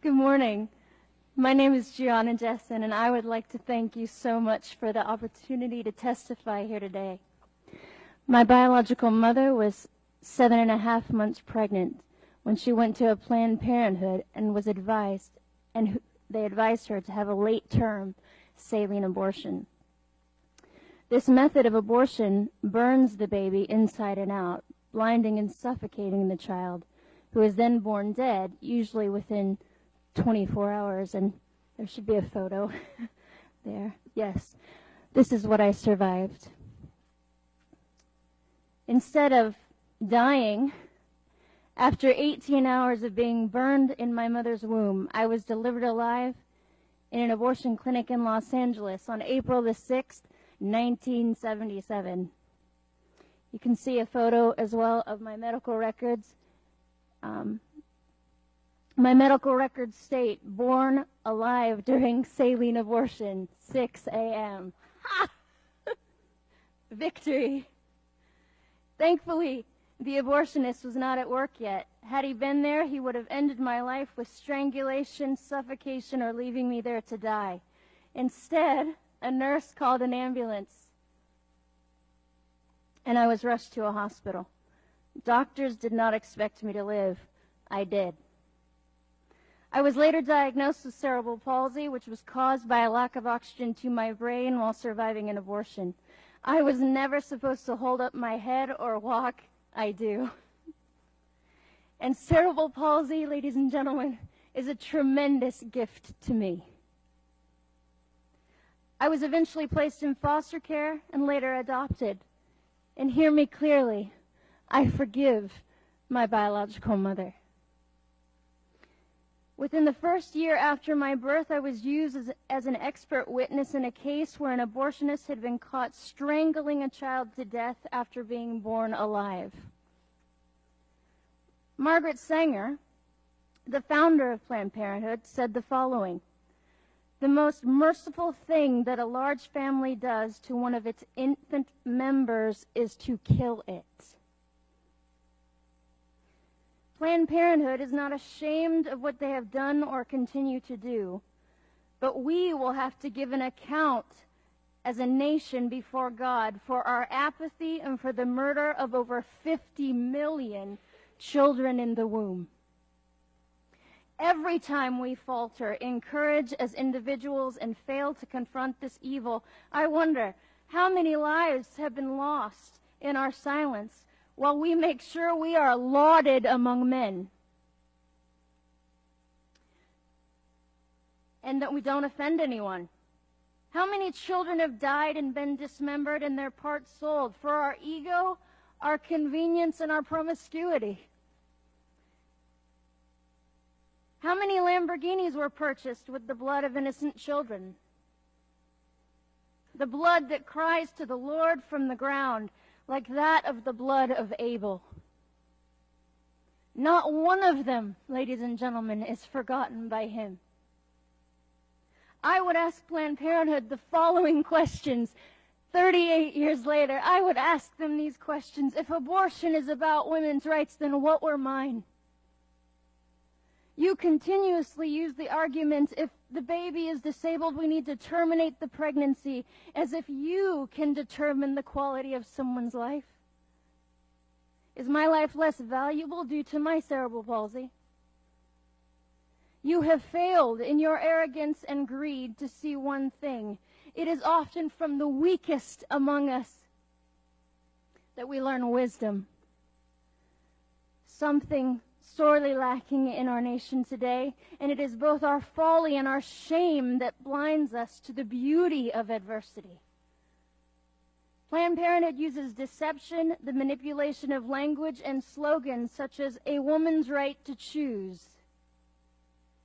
Good morning. My name is Gianna Jessen, and I would like to thank you so much for the opportunity to testify here today. My biological mother was 7.5 months pregnant when she went to a Planned Parenthood and was advised, and they advised her to have a late-term saline abortion. This method of abortion burns the baby inside and out, blinding and suffocating the child, who is then born dead, usually within 24 hours, and there should be a photo there. Yes, this is what I survived. Instead of dying, after 18 hours of being burned in my mother's womb, I was delivered alive in an abortion clinic in Los Angeles on April the 6th, 1977. You can see a photo as well of my medical records. My medical records state, born alive during saline abortion, 6 a.m. Victory. Thankfully, the abortionist was not at work yet. Had he been there, he would have ended my life with strangulation, suffocation, or leaving me there to die. Instead, a nurse called an ambulance, and I was rushed to a hospital. Doctors did not expect me to live. I did. I was later diagnosed with cerebral palsy, which was caused by a lack of oxygen to my brain while surviving an abortion. I was never supposed to hold up my head or walk. I do. And cerebral palsy, ladies and gentlemen, is a tremendous gift to me. I was eventually placed in foster care and later adopted. And hear me clearly, I forgive my biological mother. Within the first year after my birth, I was used as an expert witness in a case where an abortionist had been caught strangling a child to death after being born alive. Margaret Sanger, the founder of Planned Parenthood, said the following: "The most merciful thing that a large family does to one of its infant members is to kill it." Planned Parenthood is not ashamed of what they have done or continue to do, but we will have to give an account as a nation before God for our apathy and for the murder of over 50 million children in the womb. Every time we falter in courage as individuals and fail to confront this evil, I wonder how many lives have been lost in our silence while we make sure we are lauded among men and that we don't offend anyone. How many children have died and been dismembered and their parts sold for our ego, our convenience, and our promiscuity? How many Lamborghinis were purchased with the blood of innocent children? The blood that cries to the Lord from the ground, like that of the blood of Abel. Not one of them, ladies and gentlemen, is forgotten by him. I would ask Planned Parenthood the following questions 38 years later. I would ask them these questions. If abortion is about women's rights, then what were mine? You continuously use the argument, if the baby is disabled, we need to terminate the pregnancy, as if you can determine the quality of someone's life. Is my life less valuable due to my cerebral palsy? You have failed in your arrogance and greed to see one thing. It is often from the weakest among us that we learn wisdom. Something sorely lacking in our nation today, and it is both our folly and our shame that blinds us to the beauty of adversity. Planned Parenthood uses deception, the manipulation of language, and slogans such as a woman's right to choose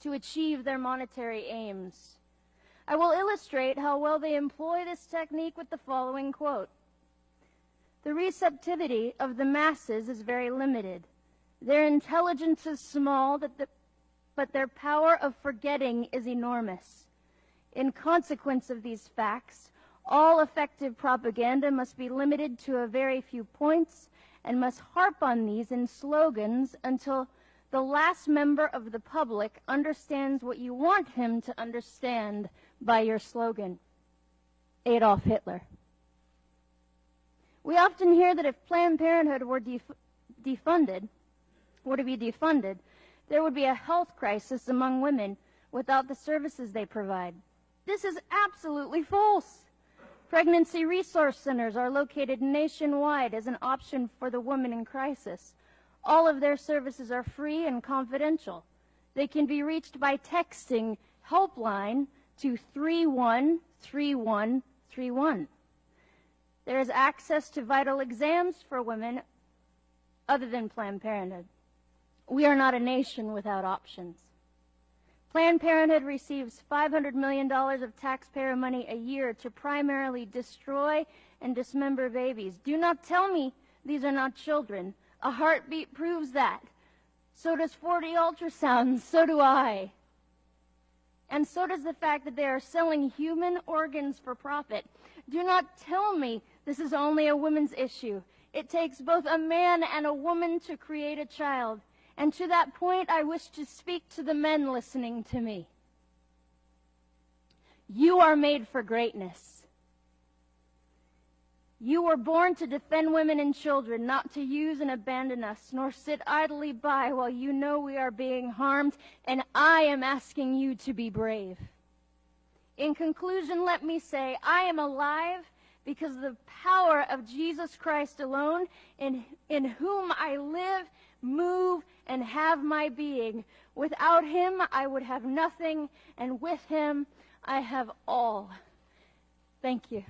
to achieve their monetary aims. I will illustrate how well they employ this technique with the following quote: "The receptivity of the masses is very limited. Their intelligence is small, but their power of forgetting is enormous. In consequence of these facts, all effective propaganda must be limited to a very few points and must harp on these in slogans until The last member of the public understands what you want him to understand by your slogan. Adolf Hitler. We often hear that if Planned Parenthood were to be defunded, there would be a health crisis among women without the services they provide. This is absolutely false. Pregnancy resource centers are located nationwide as an option for the woman in crisis. All of their services are free and confidential. They can be reached by texting helpline to 313131. There is access to vital exams for women other than Planned Parenthood. We are not a nation without options. Planned Parenthood receives $500 million of taxpayer money a year to primarily destroy and dismember babies. Do not tell me these are not children. A heartbeat proves that. So does 40 ultrasounds. So do I. And so does the fact that they are selling human organs for profit. Do not tell me this is only a women's issue. It takes both a man and a woman to create a child. And to that point, I wish to speak to the men listening to me. You are made for greatness. You were born to defend women and children, not to use and abandon us, nor sit idly by while you know we are being harmed, and I am asking you to be brave. In conclusion, let me say, I am alive because of the power of Jesus Christ alone, in whom I live, move, and have my being. Without him, I would have nothing, and with him, I have all. Thank you.